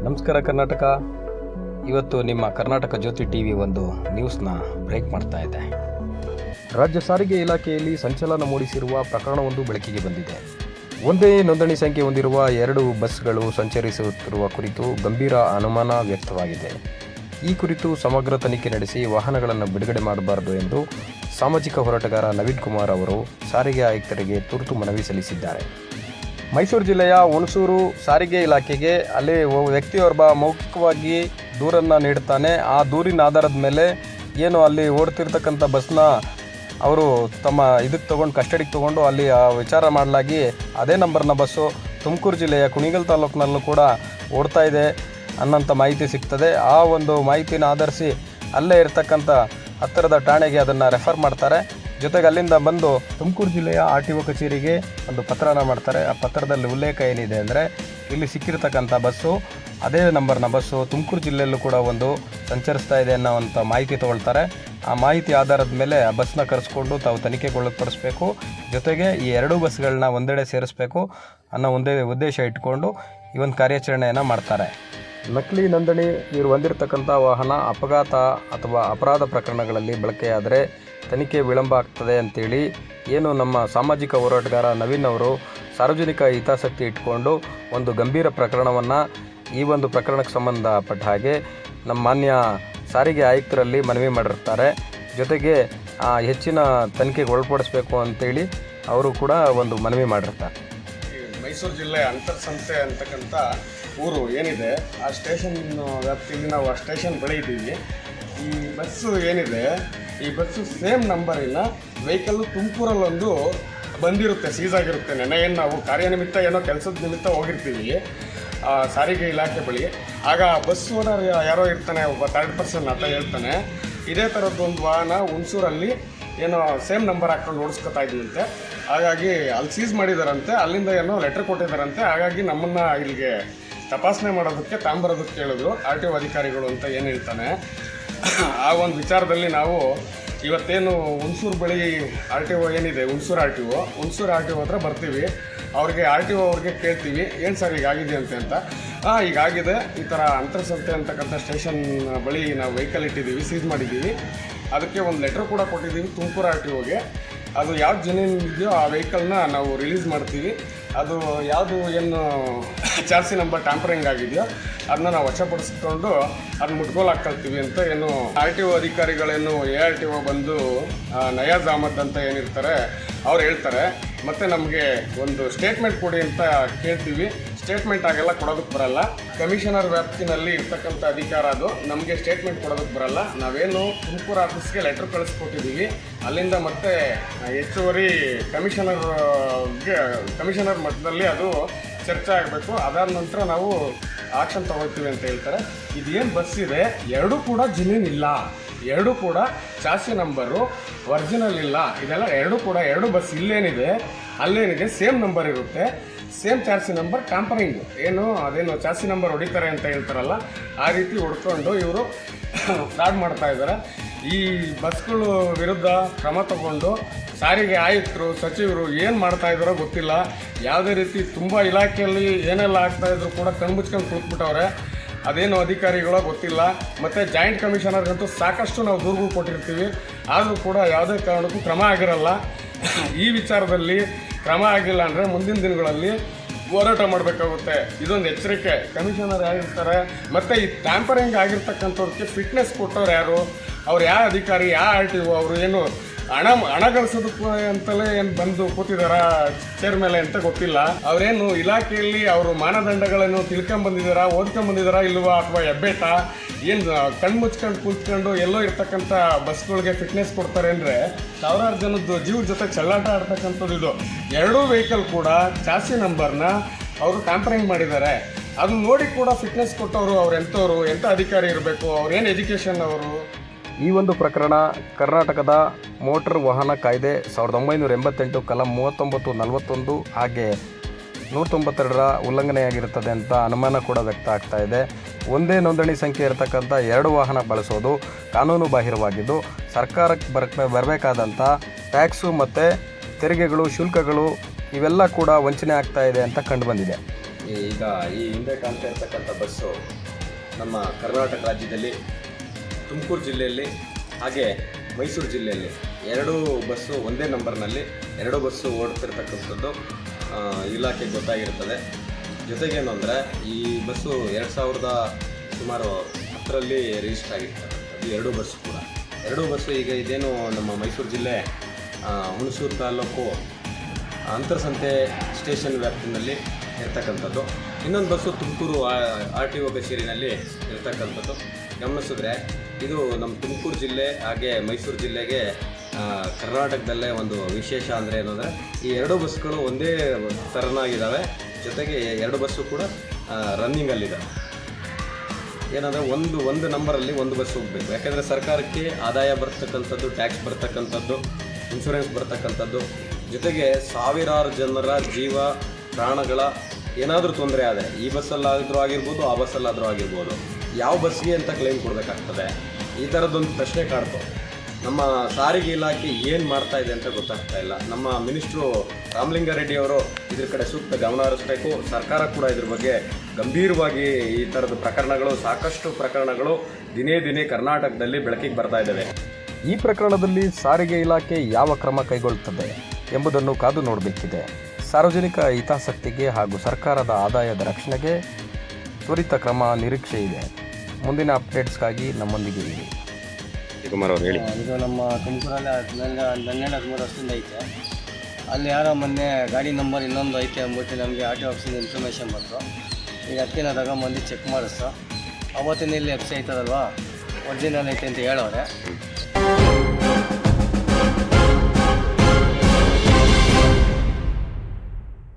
ನಮಸ್ಕಾರ ಕರ್ನಾಟಕ. ಇವತ್ತು ನಿಮ್ಮ ಕರ್ನಾಟಕ ಜ್ಯೋತಿ ಟಿವಿ ಒಂದು ನ್ಯೂಸ್ನ ಬ್ರೇಕ್ ಮಾಡ್ತಾ ಇದೆ. ರಾಜ್ಯ ಸಾರಿಗೆ ಇಲಾಖೆಯಲ್ಲಿ ಸಂಚಲನ ಮೂಡಿಸಿರುವ ಪ್ರಕರಣವೊಂದು ಬೆಳಕಿಗೆ ಬಂದಿದೆ. ಒಂದೇ ನೋಂದಣಿ ಸಂಖ್ಯೆ ಹೊಂದಿರುವ 2 ಬಸ್ಗಳು ಸಂಚರಿಸುತ್ತಿರುವ ಕುರಿತು ಗಂಭೀರ ಅನುಮಾನ ವ್ಯಕ್ತವಾಗಿದೆ. ಈ ಕುರಿತು ಸಮಗ್ರ ತನಿಖೆ ನಡೆಸಿ ವಾಹನಗಳನ್ನು ಬಿಡುಗಡೆ ಮಾಡಬಾರದು ಎಂದು ಸಾಮಾಜಿಕ ಹೋರಾಟಗಾರ ನವೀನ್ ಕುಮಾರ್ ಅವರು ಸಾರಿಗೆ ಆಯುಕ್ತರಿಗೆ ತುರ್ತು ಮನವಿ ಸಲ್ಲಿಸಿದ್ದಾರೆ. ಮೈಸೂರು ಜಿಲ್ಲೆಯ ಹುಣಸೂರು ಸಾರಿಗೆ ಇಲಾಖೆಗೆ ಅಲ್ಲಿ ವ್ಯಕ್ತಿಯೊಬ್ಬ ಮೌಖಿಕವಾಗಿ ದೂರನ್ನು ನೀಡುತ್ತಾನೆ. ಆ ದೂರಿನ ಆಧಾರದ ಮೇಲೆ ಏನು ಅಲ್ಲಿ ಓಡ್ತಿರ್ತಕ್ಕಂಥ ಬಸ್ನ ಅವರು ತಮ್ಮ ಇದಕ್ಕೆ ತೊಗೊಂಡು ಕಸ್ಟಡಿಗೆ ತೊಗೊಂಡು ಅಲ್ಲಿ ವಿಚಾರ ಮಾಡಲಾಗಿ ಅದೇ ನಂಬರ್ನ ಬಸ್ಸು ತುಮಕೂರು ಜಿಲ್ಲೆಯ ಕುಣಿಗಲ್ ತಾಲೂಕಿನಲ್ಲೂ ಕೂಡ ಓಡ್ತಾ ಇದೆ ಅನ್ನೋಂಥ ಮಾಹಿತಿ ಸಿಗ್ತದೆ. ಆ ಒಂದು ಮಾಹಿತಿನ ಆಧರಿಸಿ ಅಲ್ಲೇ ಇರ್ತಕ್ಕಂಥ ಹತ್ತಿರದ ಠಾಣೆಗೆ ಅದನ್ನು ರೆಫರ್ ಮಾಡ್ತಾರೆ. ಜೊತೆಗೆ ಅಲ್ಲಿಂದ ಬಂದು ತುಮಕೂರು ಜಿಲ್ಲೆಯ RTO ಕಚೇರಿಗೆ ಒಂದು ಪತ್ರನ ಮಾಡ್ತಾರೆ. ಆ ಪತ್ರದಲ್ಲಿ ಉಲ್ಲೇಖ ಏನಿದೆ ಅಂದರೆ ಇಲ್ಲಿ ಸಿಕ್ಕಿರ್ತಕ್ಕಂಥ ಬಸ್ಸು ಅದೇ ನಂಬರ್ನ ಬಸ್ಸು ತುಮಕೂರು ಜಿಲ್ಲೆಯಲ್ಲೂ ಕೂಡ ಒಂದು ಸಂಚರಿಸ್ತಾ ಇದೆ ಅನ್ನೋವಂಥ ಮಾಹಿತಿ ತೊಗೊಳ್ತಾರೆ. ಆ ಮಾಹಿತಿ ಆಧಾರದ ಮೇಲೆ ಆ ಬಸ್ನ ಕರೆಸ್ಕೊಂಡು ತಾವು ತನಿಖೆಗೊಳಪಡಿಸಬೇಕು. ಜೊತೆಗೆ ಈ 2 ಬಸ್ಗಳನ್ನ ಒಂದೆಡೆ ಸೇರಿಸಬೇಕು ಅನ್ನೋ ಒಂದೇ ಉದ್ದೇಶ ಇಟ್ಕೊಂಡು ಈ ಒಂದು ಕಾರ್ಯಾಚರಣೆಯನ್ನು ಮಾಡ್ತಾರೆ. ನಕಲಿ ನೋಂದಣಿ ಇವರು ಹೊಂದಿರತಕ್ಕಂಥ ವಾಹನ ಅಪಘಾತ ಅಥವಾ ಅಪರಾಧ ಪ್ರಕರಣಗಳಲ್ಲಿ ಬಳಕೆಯಾದರೆ ತನಿಖೆ ವಿಳಂಬ ಆಗ್ತದೆ ಅಂತೇಳಿ ಏನು ನಮ್ಮ ಸಾಮಾಜಿಕ ಹೋರಾಟಗಾರ ನವೀನ್ ಅವರು ಸಾರ್ವಜನಿಕ ಹಿತಾಸಕ್ತಿ ಇಟ್ಕೊಂಡು ಒಂದು ಗಂಭೀರ ಪ್ರಕರಣವನ್ನು ಈ ಒಂದು ಪ್ರಕರಣಕ್ಕೆ ಸಂಬಂಧಪಟ್ಟ ಹಾಗೆ ನಮ್ಮ ಮಾನ್ಯ ಸಾರಿಗೆ ಆಯುಕ್ತರಲ್ಲಿ ಮನವಿ ಮಾಡಿರ್ತಾರೆ. ಜೊತೆಗೆ ಹೆಚ್ಚಿನ ತನಿಖೆಗೆ ಒಳಪಡಿಸಬೇಕು ಅಂತೇಳಿ ಅವರು ಕೂಡ ಒಂದು ಮನವಿ ಮಾಡಿರ್ತಾರೆ. ಮೈಸೂರು ಜಿಲ್ಲೆ ಅಂತರ್ಸಂತೆ ಅಂತಕ್ಕಂಥ ಊರು ಏನಿದೆ ಆ ಸ್ಟೇಷನ್ ವ್ಯಾಪ್ತಿಯಲ್ಲಿ ನಾವು ಆ ಸ್ಟೇಷನ್ ಬಳಿ ಇದ್ದೀವಿ. ಈ ಬಸ್ಸು ಏನಿದೆ ಈ ಬಸ್ಸು ಸೇಮ್ ನಂಬರಿನ ವೆಹಿಕಲ್ಲು ತುಮಕೂರಲ್ಲೊಂದು ಬಂದಿರುತ್ತೆ, ಸೀಸ್ ಆಗಿರುತ್ತೆ. ನೆನೆ ಏನು ನಾವು ಕಾರ್ಯನಿಮಿತ್ತ ಏನೋ ಕೆಲಸದ ನಿಮಿತ್ತ ಹೋಗಿರ್ತೀವಿ ಸಾರಿಗೆ ಇಲಾಖೆ ಬಳಿ. ಆಗ ಬಸ್ ಓನರ್ ಯಾರೋ ಇರ್ತಾನೆ, ಒಬ್ಬ 3rd ಪರ್ಸನ್ ಅಂತ ಹೇಳ್ತಾನೆ, ಇದೇ ಥರದ್ದೊಂದು ವಾಹನ ಹುಣಸೂರಲ್ಲಿ ಏನೋ ಸೇಮ್ ನಂಬರ್ ಹಾಕ್ಕೊಂಡು ಓಡಿಸ್ಕೊತಾ ಇದ್ದಂತೆ. ಹಾಗಾಗಿ ಅಲ್ಲಿ ಸೀಸ್ ಮಾಡಿದಾರಂತೆ, ಅಲ್ಲಿಂದ ಏನೋ ಲೆಟ್ರ್ ಕೊಟ್ಟಿದ್ದಾರಂತೆ. ಹಾಗಾಗಿ ನಮ್ಮನ್ನು ಇಲ್ಲಿಗೆ ತಪಾಸಣೆ ಮಾಡೋದಕ್ಕೆ ತಾಂಬರೋದಕ್ಕೆ ಕೇಳಿದ್ರು RTO ಅಧಿಕಾರಿಗಳು ಅಂತ ಏನು ಹೇಳ್ತಾನೆ. ಆ ಒಂದು ವಿಚಾರದಲ್ಲಿ ನಾವು ಇವತ್ತೇನು ಹುಣಸೂರು ಬಳಿ RTO ಏನಿದೆ ಹುಣಸೂರು RTO ಹತ್ರ ಬರ್ತೀವಿ. ಅವ್ರಿಗೆ RTO ಅವ್ರಿಗೆ ಕೇಳ್ತೀವಿ, ಏನು ಸರ್ ಹೀಗಾಗಿದೆ ಅಂತ. ಹೀಗಾಗಿದೆ, ಈ ಥರ ಅಂತರ್ಸಂತೆ ಅಂತಕ್ಕಂಥ ಸ್ಟೇಷನ್ ಬಳಿ ನಾವು ವೆಹಿಕಲ್ ಇಟ್ಟಿದ್ದೀವಿ, ಸೀಸ್ ಮಾಡಿದ್ದೀವಿ. ಅದಕ್ಕೆ ಒಂದು ಲೆಟ್ರ್ ಕೂಡ ಕೊಟ್ಟಿದ್ದೀವಿ ತುಮಕೂರು RTOಗೆ. ಅದು ಯಾವ್ದು ಜೆನ್ಯೂನ್ ಇದೆಯೋ ಆ ವೆಹಿಕಲ್ನ ನಾವು ರಿಲೀಸ್ ಮಾಡ್ತೀವಿ. ಅದು ಯಾವುದು ಏನು ಚಾರ್ಸಿ ನಂಬರ್ ಟ್ಯಾಂಪರಿಂಗ್ ಆಗಿದೆಯೋ ಅದನ್ನ ನಾವು ವಶಪಡಿಸ್ಕೊಂಡು ಅದನ್ನ ಮುಟ್ಗೋಲು ಹಾಕ್ಕೊಳ್ತೀವಿ ಅಂತ ಏನು RTO ಅಧಿಕಾರಿಗಳೇನು ARTO ಬಂದು ನಯಾಜ್ ಅಹಮದ್ ಅಂತ ಏನಿರ್ತಾರೆ ಅವ್ರು ಹೇಳ್ತಾರೆ. ಮತ್ತು ನಮಗೆ ಒಂದು ಸ್ಟೇಟ್ಮೆಂಟ್ ಕೊಡಿ ಅಂತ ಕೇಳ್ತೀವಿ. ಸ್ಟೇಟ್ಮೆಂಟ್ ಆಗೆಲ್ಲ ಕೊಡೋದಕ್ಕೆ ಬರಲ್ಲ. ಕಮಿಷನರ್ ವ್ಯಾಪ್ತಿನಲ್ಲಿ ಇರ್ತಕ್ಕಂಥ ಅಧಿಕಾರ ಅದು, ನಮಗೆ ಸ್ಟೇಟ್ಮೆಂಟ್ ಕೊಡೋದಕ್ಕೆ ಬರಲ್ಲ. ನಾವೇನು ತುಮಕೂರು ಆಫೀಸ್ಗೆ ಲೆಟ್ರ್ ಕಳಿಸ್ಕೊಟ್ಟಿದ್ದೀವಿ, ಅಲ್ಲಿಂದ ಮತ್ತೆ ಹೆಚ್ಚುವರಿ ಕಮಿಷನರ್ ಮಟ್ಟದಲ್ಲಿ ಅದು ಚರ್ಚೆ ಆಗಬೇಕು. ಅದಾದ ನಂತರ ನಾವು ಆಕ್ಷನ್ ತಗೊಳ್ತೀವಿ ಅಂತ ಹೇಳ್ತಾರೆ. ಇದೇನು ಬಸ್ ಇದೆ 2 ಕೂಡ ಜೆನ್ಯೂನ್ ಇಲ್ಲ, 2 ಕೂಡ ಚಾಸಿ ನಂಬರು ಒರಿಜಿನಲ್ ಇಲ್ಲ. ಇದೆಲ್ಲ 2 ಬಸ್ ಇಲ್ಲೇನಿದೆ ಅಲ್ಲೇನಿದೆ ಸೇಮ್ ನಂಬರ್ ಇರುತ್ತೆ, ಸೇಮ್ ಚಾರ್ಸಿ ನಂಬರ್ ಟ್ಯಾಂಪರಿಂಗ್ ಅದೇನು ಚಾರ್ಸಿ ನಂಬರ್ ಹೊಡಿತಾರೆ ಅಂತ ಹೇಳ್ತಾರಲ್ಲ ಆ ರೀತಿ ಹೊಡ್ಕೊಂಡು ಇವರು ಫ್ರಾಡ್ ಮಾಡ್ತಾ ಇದ್ದಾರೆ. ಈ ಬಸ್ಗಳು ವಿರುದ್ಧ ಕ್ರಮ ತಗೊಂಡು ಸಾರಿಗೆ ಆಯುಕ್ತರು ಸಚಿವರು ಏನು ಮಾಡ್ತಾ ಇದ್ದಾರೋ ಗೊತ್ತಿಲ್ಲ. ಯಾವುದೇ ರೀತಿ ತುಂಬ ಇಲಾಖೆಯಲ್ಲಿ ಏನೆಲ್ಲ ಆಗ್ತಾಯಿದ್ರು ಕೂಡ ಕಣ್ಮುಚ್ಕೊಂಡು ಕೂತ್ಬಿಟ್ಟವ್ರೆ. ಅದೇನು ಅಧಿಕಾರಿಗಳೋ ಗೊತ್ತಿಲ್ಲ. ಮತ್ತು ಜಾಯಿಂಟ್ ಕಮಿಷನರ್ಗಂತೂ ಸಾಕಷ್ಟು ನಾವು ದೂರುಗಳು ಕೊಟ್ಟಿರ್ತೀವಿ, ಆದರೂ ಕೂಡ ಯಾವುದೇ ಕಾರಣಕ್ಕೂ ಕ್ರಮ ಆಗಿರಲ್ಲ. ಈ ವಿಚಾರದಲ್ಲಿ ಕ್ರಮ ಆಗಿಲ್ಲ ಅಂದರೆ ಮುಂದಿನ ದಿನಗಳಲ್ಲಿ ಹೋರಾಟ ಮಾಡಬೇಕಾಗುತ್ತೆ. ಇದೊಂದು ಎಚ್ಚರಿಕೆ. ಕಮಿಷನರ್ ಯಾರಿರ್ತಾರೆ ಮತ್ತು ಈ ಟ್ಯಾಂಪರಿಂಗ್ ಆಗಿರ್ತಕ್ಕಂಥವ್ರಿಗೆ ಫಿಟ್ನೆಸ್ ಕೊಟ್ಟವ್ರು ಯಾರು, ಅವ್ರು ಯಾವ ಅಧಿಕಾರಿ, ಯಾವ RTO, ಅವರು ಏನು ಹಣ ಗಳಿಸೋದಕ್ಕೆ ಅಂತಲೇ ಏನು ಬಂದು ಕೂತಿದಾರ ಚೇರ್ ಮೇಲೆ ಅಂತ ಗೊತ್ತಿಲ್ಲ. ಅವರೇನು ಇಲಾಖೆಯಲ್ಲಿ ಅವರು ಮಾನದಂಡಗಳನ್ನು ತಿಳ್ಕೊಂಬಂದಿದ್ದಾರಾ, ಓದ್ಕೊಂಬಂದಿದ್ದಾರಾ ಇಲ್ವಾ, ಅಥವಾ ಹೆಬ್ಬೆಟ ಏನು ಕಣ್ಮುಚ್ಕೊಂಡು ಕೂತ್ಕೊಂಡು ಎಲ್ಲೋ ಇರ್ತಕ್ಕಂಥ ಬಸ್ಗಳಿಗೆ ಫಿಟ್ನೆಸ್ ಕೊಡ್ತಾರೆ ಅಂದರೆ ಸಾವಿರಾರು ಜನದ್ದು ಜೀವದ ಜೊತೆ ಚೆಲ್ಲಾಟ ಆಡ್ತಕ್ಕಂಥದ್ದು. ಇದು 2 ವೆಹಿಕಲ್ ಕೂಡ ಚಾಸಿ ನಂಬರ್ನ ಅವರು ಟ್ಯಾಂಪರಿಂಗ್ ಮಾಡಿದ್ದಾರೆ. ಅದು ನೋಡಿ ಕೂಡ ಫಿಟ್ನೆಸ್ ಕೊಟ್ಟವರು ಅವ್ರು ಎಂಥ ಅಧಿಕಾರಿ ಇರಬೇಕು, ಅವ್ರೇನು ಎಜುಕೇಷನ್ ಅವರು. ಈ ಒಂದು ಪ್ರಕರಣ ಕರ್ನಾಟಕದ ಮೋಟಾರ್ ವಾಹನ ಕಾಯ್ದೆ 1988 ಕಲಂ 39, 41 ಹಾಗೆ 192ರ ಉಲ್ಲಂಘನೆಯಾಗಿರುತ್ತದೆ ಅಂತ ಅನುಮಾನ ಕೂಡ ವ್ಯಕ್ತ ಆಗ್ತಾ ಇದೆ. ಒಂದೇ ನೋಂದಣಿ ಸಂಖ್ಯೆ ಇರತಕ್ಕಂಥ 2 ವಾಹನ ಬಳಸೋದು ಕಾನೂನು ಬಾಹಿರವಾಗಿದ್ದು ಸರ್ಕಾರಕ್ಕೆ ಬರಬೇಕಾದಂಥ ಟ್ಯಾಕ್ಸು ಮತ್ತು ತೆರಿಗೆಗಳು, ಶುಲ್ಕಗಳು ಇವೆಲ್ಲ ಕೂಡ ವಂಚನೆ ಆಗ್ತಾ ಇದೆ ಅಂತ ಕಂಡುಬಂದಿದೆ. ಈಗ ಈ ಹಿಂದೆ ಕಾಣ್ತಾ ಇರ್ತಕ್ಕಂಥ ಬಸ್ಸು ನಮ್ಮ ಕರ್ನಾಟಕ ರಾಜ್ಯದಲ್ಲಿ ತುಮಕೂರು ಜಿಲ್ಲೆಯಲ್ಲಿ ಹಾಗೆ ಮೈಸೂರು ಜಿಲ್ಲೆಯಲ್ಲಿ ಎರಡೂ ಬಸ್ಸು ಒಂದೇ ನಂಬರ್ನಲ್ಲಿ ಎರಡು ಬಸ್ಸು ಓಡ್ತಿರ್ತಕ್ಕಂಥದ್ದು ಇಲಾಖೆಗೆ ಗೊತ್ತಾಗಿರ್ತದೆ. ಜೊತೆಗೇನು ಅಂದರೆ ಈ ಬಸ್ಸು 2000 ಸುಮಾರು 10ರಲ್ಲಿ ರಿಜಿಸ್ಟರ್ ಆಗಿರ್ತಕ್ಕಂಥದ್ದು ಎರಡೂ ಬಸ್ಸು ಈಗ ಇದೇನು ನಮ್ಮ ಮೈಸೂರು ಜಿಲ್ಲೆ ಹುಣಸೂರು ತಾಲೂಕು ಅಂತರ್ಸಂತೆ ಸ್ಟೇಷನ್ ವ್ಯಾಪ್ತಿನಲ್ಲಿ ಇರ್ತಕ್ಕಂಥದ್ದು. ಇನ್ನೊಂದು ಬಸ್ಸು ತುಮಕೂರು RTO ಕಚೇರಿನಲ್ಲಿ ಇರ್ತಕ್ಕಂಥದ್ದು. ಗಮನಿಸಿದ್ರೆ ಇದು ನಮ್ಮ ತುಮಕೂರು ಜಿಲ್ಲೆ ಹಾಗೆ ಮೈಸೂರು ಜಿಲ್ಲೆಗೆ ಕರ್ನಾಟಕದಲ್ಲೇ ಒಂದು ವಿಶೇಷ ಅಂದರೆ ಏನಂದರೆ ಈ ಎರಡೂ ಬಸ್ಗಳು ಒಂದೇ ಥರನಾಗಿದ್ದಾವೆ. ಜೊತೆಗೆ ಎರಡು ಬಸ್ಸು ಕೂಡ ರನ್ನಿಂಗಲ್ಲಿದ್ದಾವೆ. ಏನಂದರೆ ಒಂದು ನಂಬರಲ್ಲಿ ಒಂದು ಬಸ್ ಹೋಗಬೇಕು. ಯಾಕೆಂದರೆ ಸರ್ಕಾರಕ್ಕೆ ಆದಾಯ ಬರ್ತಕ್ಕಂಥದ್ದು, ಟ್ಯಾಕ್ಸ್ ಬರ್ತಕ್ಕಂಥದ್ದು, ಇನ್ಶೂರೆನ್ಸ್ ಬರ್ತಕ್ಕಂಥದ್ದು, ಜೊತೆಗೆ ಸಾವಿರಾರು ಜನರ ಜೀವ ಪ್ರಾಣಗಳ ಏನಾದರೂ ತೊಂದರೆ ಆದರೆ ಈ ಬಸ್ಸಲ್ಲಾದರೂ ಆಗಿರ್ಬೋದು, ಆ ಬಸ್ಸಲ್ಲಾದರೂ ಆಗಿರ್ಬೋದು, ಯಾವ ಬಸ್ಗೆ ಅಂತ ಕ್ಲೈಮ್ ಕೊಡಬೇಕಾಗ್ತದೆ. ಈ ಥರದ್ದೊಂದು ಪ್ರಶ್ನೆ ಕಾಡ್ತು. ನಮ್ಮ ಸಾರಿಗೆ ಇಲಾಖೆ ಏನು ಮಾಡ್ತಾ ಇದೆ ಅಂತ ಗೊತ್ತಾಗ್ತಾ ಇಲ್ಲ. ನಮ್ಮ ಮಿನಿಸ್ಟ್ರು ರಾಮಲಿಂಗಾರೆಡ್ಡಿ ಅವರು ಇದ್ರ ಕಡೆ ಸೂಕ್ತ ಗಮನ ಹರಿಸಬೇಕು. ಸರ್ಕಾರ ಕೂಡ ಇದ್ರ ಬಗ್ಗೆ ಗಂಭೀರವಾಗಿ ಈ ಥರದ ಸಾಕಷ್ಟು ಪ್ರಕರಣಗಳು ದಿನೇ ಕರ್ನಾಟಕದಲ್ಲಿ ಬೆಳಕಿಗೆ ಬರ್ತಾ ಇದ್ದಾವೆ. ಈ ಪ್ರಕರಣದಲ್ಲಿ ಸಾರಿಗೆ ಇಲಾಖೆ ಯಾವ ಕ್ರಮ ಕೈಗೊಳ್ಳುತ್ತದೆ ಎಂಬುದನ್ನು ಕಾದು ನೋಡಬೇಕಿದೆ. ಸಾರ್ವಜನಿಕ ಹಿತಾಸಕ್ತಿಗೆ ಹಾಗೂ ಸರ್ಕಾರದ ಆದಾಯದ ರಕ್ಷಣೆಗೆ ತ್ವರಿತ ಕ್ರಮ ನಿರೀಕ್ಷೆ ಇದೆ. ಮುಂದಿನ ಅಪ್ಡೇಟ್ಸ್ಗಾಗಿ ನಮ್ಮೊಂದಿಗೆ ಇರಿ. ಕುಮಾರ್ ಅವರು ಹೇಳಿ. ಇದು ನಮ್ಮ ತುಮಕೂರಲ್ಲಿ 12-13 ವರ್ಷದಿಂದ ಐತೆ. ಅಲ್ಲಿ ಯಾರೋ ಮೊನ್ನೆ ಗಾಡಿ ನಂಬರ್ ಇನ್ನೊಂದು ಐತೆ ಅಂದ್ಬಿಟ್ಟು ನಮಗೆ RTO ಆಫೀಸಿಂದ ಇನ್ಫಾರ್ಮೇಷನ್ ಬಂತು. ಈಗ ಅದಕ್ಕೆ ನಾವು ತಗೊಂಬಂದು ಚೆಕ್ ಮಾಡಿಸ್ತು. ಅವತ್ತಿನ ಇಲ್ಲಿ FC ಐತದಲ್ವಾ, ಒರಿಜಿನಲ್ ಐತೆ ಅಂತ ಹೇಳೋರೆ.